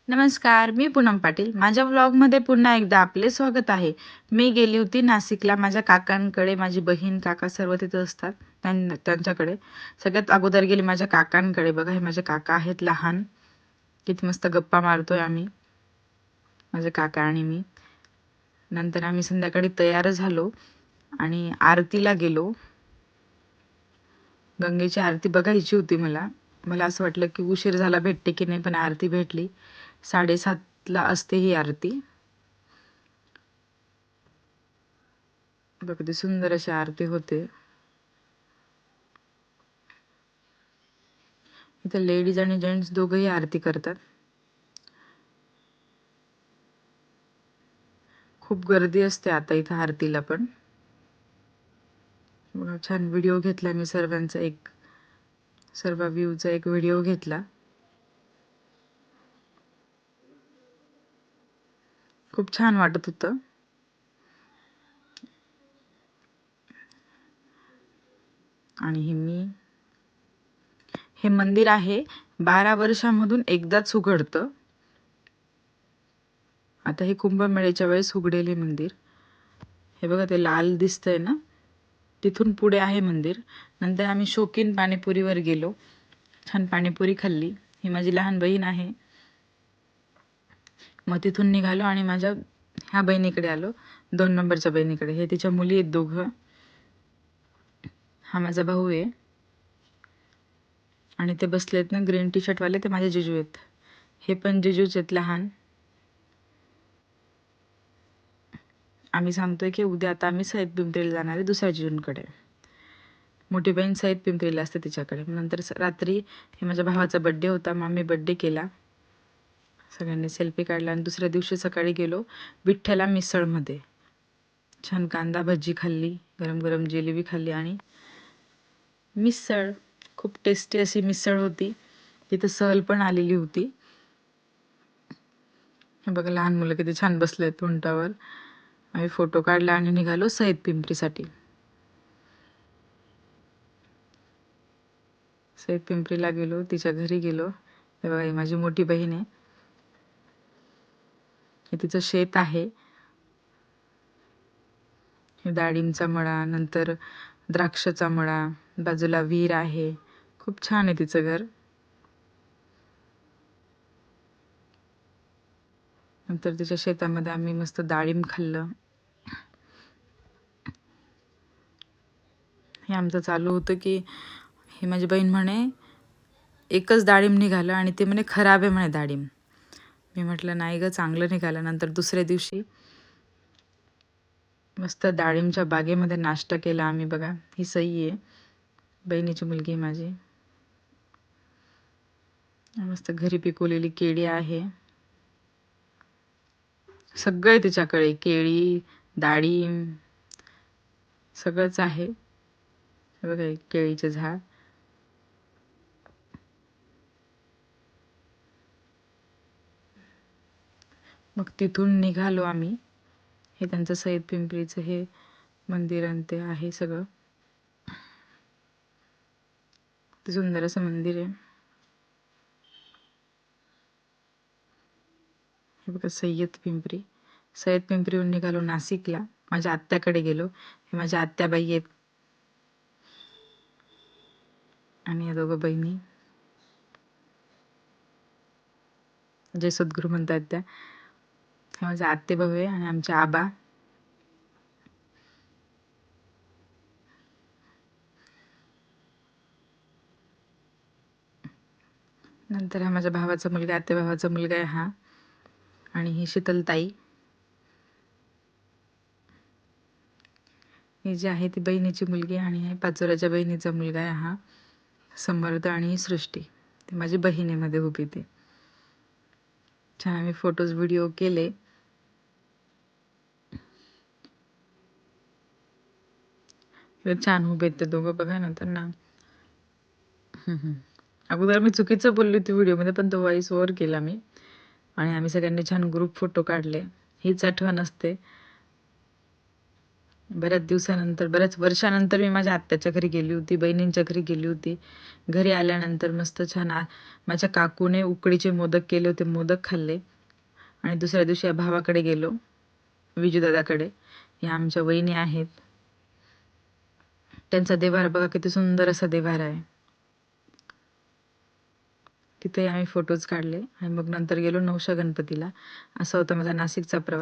नमस्कार, मी पूनम पाटील. माझ्या व्लॉगमध्ये पुन्हा एकदा आपले स्वागत आहे. मी गेली होती नाशिकला माझ्या काकांकडे. माझी बहीण, काका सर्व तिथं असतात. त्यांच्याकडे सगळ्यात अगोदर गेली माझ्या काकांकडे. बघा, हे माझे काका आहेत लहान. किती मस्त गप्पा मारतोय आम्ही, माझे काका आणि मी. नंतर आम्ही संध्याकाळी तयार झालो आणि आरतीला गेलो. गंगेची आरती बघायची होती मला. मला असं वाटलं की उशीर झाला, भेटते की नाही, पण आरती भेटली. 7:30ला असते ही आरती. बघ, किती सुंदर अशी आरती होते. इथं लेडीज आणि जेंट्स दोघंही आरती करतात. खूप गर्दी असते आता इथं आरतीला पण. छान व्हिडिओ घेतला मी सर्वांचा, सर्व व्ह्यूचा एक व्हिडिओ घेतला. खूप छान वाटत होतं. आणि हे मंदिर आहे 12 वर्षांमधून एकदाच उघडतं. आता हे कुंभमेळ्याच्या वेळेस उघडेल मंदिर. हे बघा, ते लाल दिसतंय ना, तिथून पुढे आहे मंदिर. नंतर आम्ही शौकीन पाणीपुरीवर गेलो. छान पाणीपुरी खाल्ली. ही माझी लहान बहीण आहे. मग तिथून निघालो आणि माझ्या ह्या बहिणीकडे आलो, 2 नंबरच्या बहिणीकडे. हे तिच्या मुली आहेत दोघं. हा माझा भाऊ आहे आणि ते बसलेत ना ग्रीन टी शर्ट वाले, ते माझे जिजू आहेत. हे पण जिजूच आहेत लहान. आम्ही सांगतोय की उद्या आता आम्ही सईद पिंपरीला जाणार आहे दुसऱ्या जिजूंकडे. मोठी बहीण सईद पिंपरीला असते तिच्याकडे. नंतर रात्री हे माझ्या भावाचा बड्डे होता, मग आम्ही बड्डे केला. सगळ्यांनी सेल्फी काढला आणि दुसऱ्या दिवशी सकाळी गेलो विठ्ठला मिसळमध्ये. छान कांदा भजी खाल्ली, गरम गरम जिलेबी खाल्ली आणि मिसळ. खूप टेस्टी अशी मिसळ होती. तिथं सहल पण आलेली होती. हे बघा, लहान मुलं किती छान बसले उंटावर. आम्ही फोटो काढला आणि निघालो सईद पिंपरीसाठी. सईद पिंपरीला गेलो, तिच्या घरी गेलो. हे बघा, ही माझी मोठी बहीण आहे. हे तिचं शेत आहे. हे डाळिंबचा मळा, नंतर द्राक्षाचा मळा, बाजूला विहीर आहे. खूप छान आहे तिचं घर. नंतर तिच्या शेतामध्ये आम्ही मस्त डाळिंब खाल्लं. हे आमचं चालू होतं की ही माझी बहीण म्हणे एकच डाळिंब निघालं आणि ते म्हणे खराब आहे म्हणे डाळिंब. मी म्हटलं नाही ग, चांगलं निघालं. नंतर दुसऱ्या दिवशी मस्त डाळिंबच्या बागेमध्ये नाश्ता केला आम्ही. बघा, ही सई आहे, बहिणीची मुलगी माझी. मस्त घरी पिकवलेली केळी आहे. सगळे तिच्याकडे, केळी, डाळिंब सगळंच आहे. बघा, केळीचे झाड. मग तिथून निघालो आम्ही. हे त्यांचं सईद पिंपरीचं हे मंदिर आणि ते आहे सगळं. ते सुंदर असं मंदिर आहे. हे बघा, सय्यद पिंपरीहून निघालो नाशिकला. माझ्या आत्याकडे गेलो. हे माझ्या आत्याबाई आहेत आणि या दोघं बहिणी, जे सद्गुरू म्हणतात त्या. हे माझे आत्ते भाऊ आहे आणि आमचे आबा. नंतर हा माझ्या भावाचा मुलगा, आत्ते भावाचा मुलगा आहे हा. आणि ही शीतलताई. ही जी आहे ती बहिणीची मुलगी आणि हे पाचोऱ्याच्या बहिणीचा मुलगा आहे हा समर्थ. आणि ही सृष्टी, ती माझी बहिणीमध्ये उभी. ती छान आम्ही फोटोज व्हिडिओ केले. छान उभे आहेत ते दोघं. बघा ना त्यांना. अगोदर मी चुकीचं बोलली होती व्हिडिओमध्ये, पण तो व्हॉइस ओव्हर केला मी. आणि आम्ही सगळ्यांनी छान ग्रुप फोटो काढले. हीच आठवण असते. बऱ्याच दिवसानंतर, बऱ्याच वर्षानंतर मी माझ्या आत्याच्या घरी गेली होती, बहिणींच्या घरी गेली होती. घरी आल्यानंतर मस्त छान माझ्या काकूने उकडीचे मोदक केले होते, मोदक खाल्ले. आणि दुसऱ्या दिवशी या भावाकडे गेलो, विजूदादाकडे. या आमच्या वहिनी आहेत. त्यांचा देवारा बघा, किती सुंदर असा देवारा आहे. तिथे आम्ही फोटोज काढले आणि मग नंतर गेलो नवशा गणपतीला. असा होता माझा नाशिकचा प्रवास.